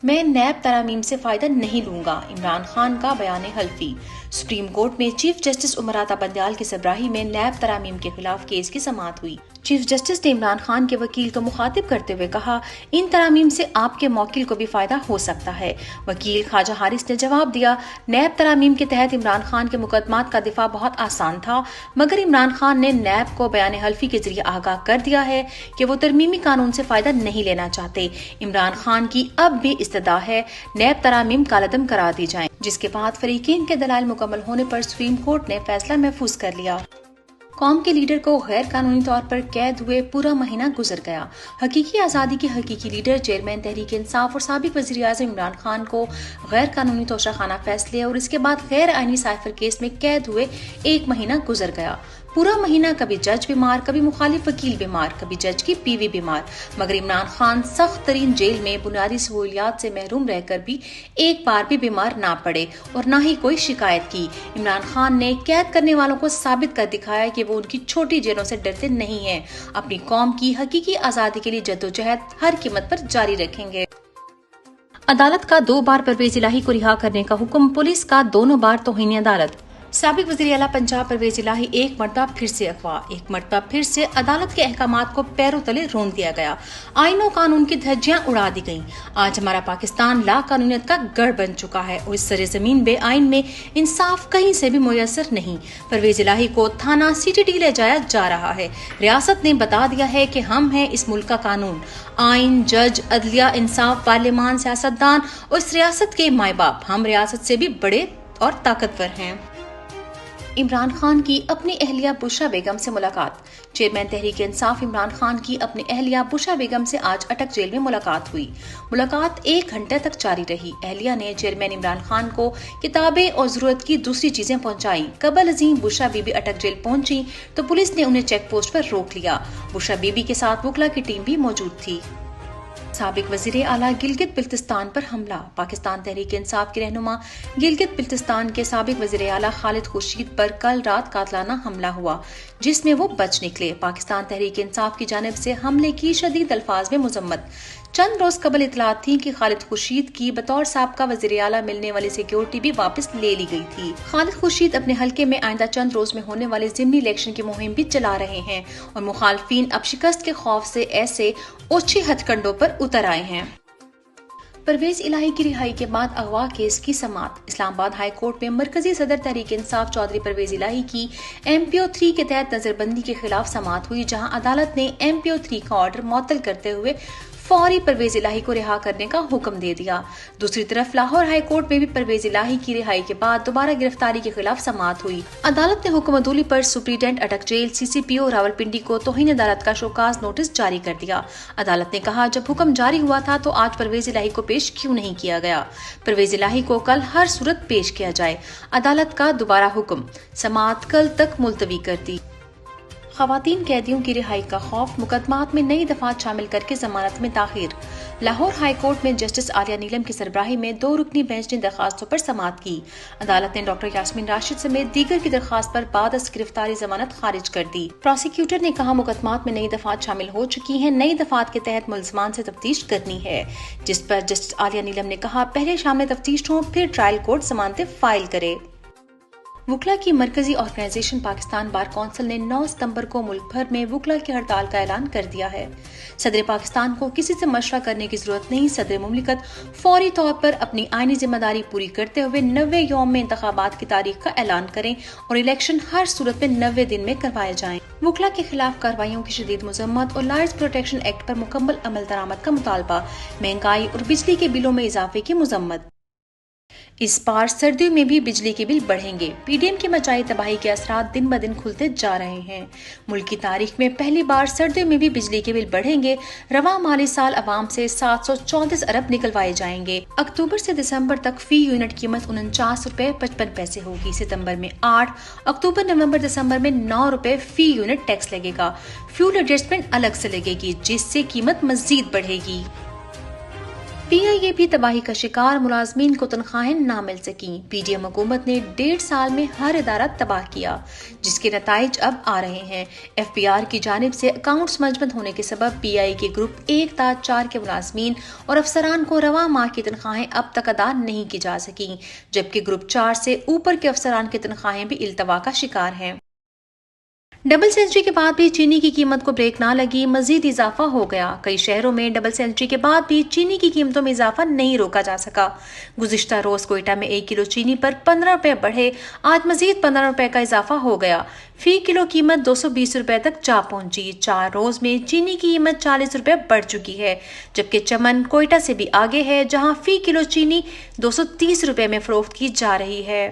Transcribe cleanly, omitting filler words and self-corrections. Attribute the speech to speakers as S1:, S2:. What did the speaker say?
S1: मैं नैब तरामीम से फायदा नहीं लूंगा, इमरान खान का बयान हल्फी। सुप्रीम कोर्ट में चीफ जस्टिस उमराता बंदयाल की सरबराही में नैब तरामीम के खिलाफ केस की समाअत हुई। चीफ जस्टिस ने इमरान खान के वकील को मुखातिब करते हुए कहा, इन तरामीम से आपके मौकिल को भी फायदा हो सकता है। वकील ख्वाजा हारिस ने जवाब दिया, नैब तरामीम के तहत इमरान खान के मुकदमात का दिफा बहुत आसान था, मगर इमरान खान ने नैब को बयान हल्फी के जरिए आगाह कर दिया है कि वो तरमीमी कानून से फायदा नहीं लेना चाहते। इमरान खान की अब भी इस्तदा है नैब तरामीम कालअदम करा दी जाएं, जिसके बाद फरीकीन के दलाइल मुकम्मल होने पर सुप्रीम कोर्ट ने फैसला महफूज कर लिया। कौम के लीडर को गैर कानूनी तौर पर कैद हुए पूरा महीना गुजर गया। हकीकी आज़ादी के हकीकी लीडर चेयरमैन तहरीक इंसाफ और साबिक वज़ीर आज़म इमरान खान को गैर कानूनी तोशाखाना फैसले और इसके बाद गैर आईनी साइफर केस में कैद हुए 1 महीना गुजर गया। पूरा महीना कभी जज बीमार, कभी मुखालिफ वकील बीमार, कभी जज की बीवी बीमार, मगर इमरान खान सख्त तरीन जेल में बुनियादी सहूलियात से महरूम रहकर भी एक बार भी बीमार ना पड़े और ना ही कोई शिकायत की। इमरान खान ने कैद करने वालों को साबित कर दिखाया कि वो उनकी छोटी जेलों से डरते नहीं हैं। अपनी कौम की हकीकी आजादी के लिए जद्दोजहद हर कीमत पर जारी रखेंगे। अदालत का 2 बार परवेज इलाही को रिहा करने का हुक्म, पुलिस का दोनों बार तौहीन अदालत। साबिक वज़ीर आला पंजाब परवेज इलाही एक मरतबा फिर से अगवा, एक मरतबा फिर से अदालत के अहकामात को पैरों तले रोन दिया गया। आईनो कानून की धज्जियां उड़ा दी गईं। आज हमारा पाकिस्तान ला कानूनियत का गढ़ बन चुका है और इस सरे जमीन बे आइन में इंसाफ कहीं से भी मुयसर नहीं। परवेज इलाही को थाना CTD ले जाया जा रहा है। रियासत ने बता दिया है कि हम हैं इस मुल्क का कानून, आइन, जज, अदलिया, इंसाफ, पार्लियामान, सियासतदान और इस रियासत के माए बाप। हम रियासत से भी बड़े और ताकतवर हैं। इमरान खान की अपनी अहलिया बुशरा बेगम से मुलाकात। चेयरमैन तहरीक इंसाफ इमरान खान की अपनी अहलिया बुशरा बेगम से आज अटक जेल में मुलाकात हुई। मुलाकात 1 घंटे तक जारी रही। अहलिया ने चेयरमैन इमरान खान को किताबें और जरूरत की दूसरी चीजें पहुंचाई। कबल अजीम बुशरा बीबी अटक जेल पहुंची तो पुलिस ने उन्हें चेक पोस्ट पर रोक लिया। बुशरा बीबी के साथ वुकला की टीम भी मौजूद थी। साबिक वज़ीर आला गिलगित बिल्तिस्तान पर हमला। पाकिस्तान तहरीक इंसाफ के रहनुमा गिलगित बिल्तिस्तान के साबिक वज़ीर आला खालिद खुर्शीद पर कल रात कातलाना हमला हुआ, जिसमें वो बच निकले। पाकिस्तान तहरीक इंसाफ की जानिब से हमले की शदीद अल्फाज में मुजम्मत। चंद रोज कबल इतलात थी कि खालिद खुर्शीद की बतौर साबका वज़ीर आला मिलने वाली सिक्योरिटी भी वापस ले ली गई थी। खालिद खुर्शीद अपने हल्के में आइंदा चंद रोज में होने वाले ज़िमनी इलेक्शन की मुहिम भी चला रहे हैं और मुखालफीन अब शिकस्त के खौफ से ऐसे ओछे हथकंडों पर उतर आए हैं। परवेज इलाही की रिहाई के बाद अगवा केस की समाअत। इस्लामाबाद हाई कोर्ट में मरकजी सदर तहरीक इंसाफ चौधरी परवेज इलाही की MPO 3 के तहत नजरबंदी के खिलाफ समाअत हुई, जहां अदालत ने MPO 3 का ऑर्डर मुअत्तल करते हुए फौरी परवेज इलाही को रिहा करने का हुक्म दे दिया। दूसरी तरफ लाहौर हाई कोर्ट में भी परवेज इलाही की रिहाई के बाद दोबारा गिरफ्तारी के खिलाफ समाअत हुई। अदालत ने हुक्म अदूली पर सुप्रीटेंडेंट अटक जेल CCPO रावलपिंडी को तौहीन अदालत का शोकाज नोटिस जारी कर दिया। अदालत ने कहा, जब हुक्म जारी हुआ था तो आज परवेज इलाही को पेश क्यों नहीं किया गया। परवेज इलाही को कल हर सूरत पेश किया जाए। अदालत का दोबारा हुक्म, समाअत कल तक मुलतवी कर दी। खवातीन कैदियों की रिहाई का खौफ, मुकदमात में नई दफात शामिल करके जमानत में ताखीर। लाहौर हाई कोर्ट में जस्टिस आलिया नीलम की सरबराही में 2 रुकनी बेंच ने दरखास्तों पर समाअत की। अदालत ने डॉक्टर यास्मीन राशिद समेत दीगर की दरखास्त पर बाद गिरफ्तारी जमानत खारिज कर दी। प्रोसिक्यूटर ने कहा, मुकदमात में नई दफात शामिल हो चुकी हैं। नई दफात के तहत मुलजमान से तफ्तीश करनी है, जिस पर जस्टिस आलिया नीलम ने कहा, पहले शाम तफ्तीश हो फिर ट्रायल कोर्ट जमानतें फाइल करे। वुकला की मरकजी ऑर्गेनाइजेशन पाकिस्तान बार कौंसिल ने 9 सितंबर को मुल्क भर में वुकला की हड़ताल का ऐलान कर दिया है। सदर पाकिस्तान को किसी से मशवरा करने की जरूरत नहीं। सदर मुमलिकत फौरी तौर पर अपनी आईनी जिम्मेदारी पूरी करते हुए 90 यौम में इंतखाबात की तारीख का ऐलान करें और इलेक्शन हर सूरत में 90 दिन में करवाए जाएं। वुकला के खिलाफ कार्रवाइयों की शदीद मजम्मत और लायर्स प्रोटेक्शन एक्ट पर मुकम्मल अमल दरामद का मुतालबा। महंगाई और बिजली के बिलों में इजाफे की मजम्मत। इस बार सर्दियों में भी बिजली के बिल बढ़ेंगे। PDM की मचाई तबाही के असरात दिन ब दिन खुलते जा रहे हैं। मुल्क की तारीख में पहली बार सर्दियों में भी बिजली के बिल बढ़ेंगे। रवा माली साल अवाम से 734 अरब निकलवाए जाएंगे। अक्टूबर से दिसंबर तक फी यूनिट कीमत 49 रुपए 55 पैसे होगी। सितंबर में 8, अक्टूबर, नवंबर, दिसंबर में 9 रुपए फी यूनिट टैक्स लगेगा। फ्यूल एडजस्टमेंट अलग से लगेगी, जिससे कीमत मजीद बढ़ेगी। PIA तबाही का शिकार, मुलाजमीन को तनख्वाहें ना मिल सकी। PDM हुकूमत ने 1.5 साल में हर इदारा तबाह किया, जिसके नताइज अब आ रहे हैं। FBR की जानिब से अकाउंट्स मजबूत होने के सबब PIA के ग्रुप 1 ता 4 के मुलाजमीन और अफसरान को रवा माह की तनख्वाहें अब तक अदा नहीं की जा सकी, जबकि ग्रुप 4 से ऊपर के अफसरान की तनख्वाहें भी इल्तवा का शिकार हैं। डबल सेंचुरी के बाद भी चीनी की कीमत को ब्रेक ना लगी, मजीद इजाफा हो गया। कई शहरों में डबल सेंचुरी के बाद भी चीनी की कीमतों में इजाफा नहीं रोका जा सका। गुज़िश्ता रोज कोयटा में 1 किलो चीनी पर 15 रुपए बढ़े, आज मजीद 15 रुपए का इजाफा हो गया। फी किलो कीमत 220 रुपए तक जा पहुंची। 4 रोज में चीनी की कीमत 40 रुपए बढ़ चुकी है, जबकि चमन कोयटा से भी आगे है, जहां फी किलो चीनी 230 रुपए में फरोख्त की जा रही है।